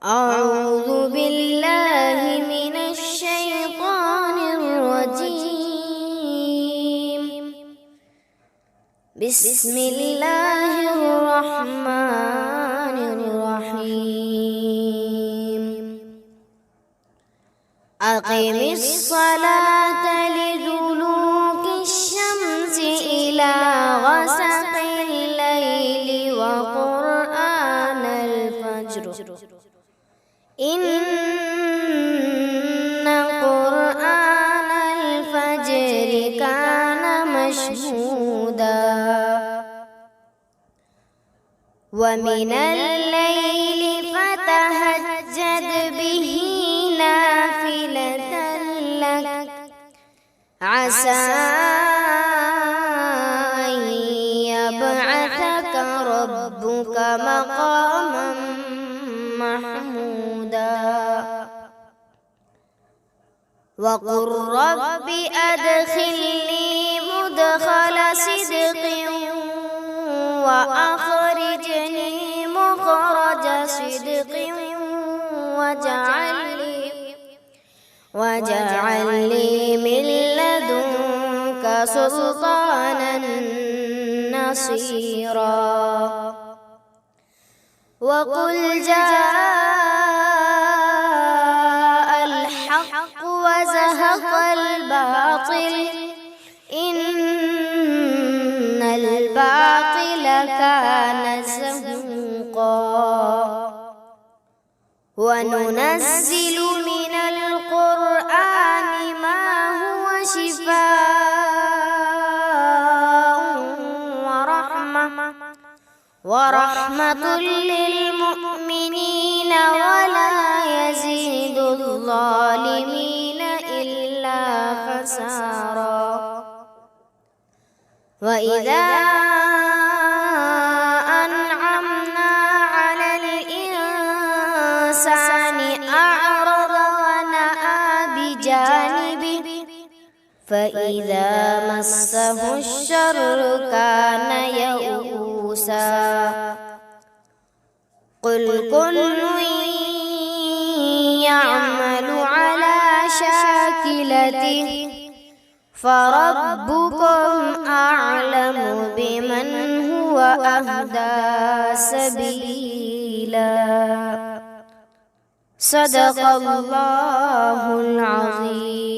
أعوذ بالله من الشيطان الرجيم. بسم الله الرحمن الرحيم. أقم الصلاة لدلوك الشمس إلى غسق الليل وقرآن الفجر إن قرآن الفجر كان مشهودا ومن الليل فتهجد به نافلة لك عسى أن يبعثك ربك مقاما محمودا وقل رب أدخلني مدخل صدق وأخرجني مخرج صدق واجعل لي من لدنك سلطانا نصيرا وقل جاء الحق وزهق الباطل إن الباطل كان زهوقا وننزل من القرآن ما هو شفاء ورحمة للمؤمنين ولا يزيد الظالمين إلا خسارا وإذا أنعمنا على الإنسان أعرض ونأى بجانبه فإذا مسه الشر كان يئوسا قل كل يعمل على شاكلته فربكم أعلم بمن هو أهدى سبيلا صدق الله العظيم.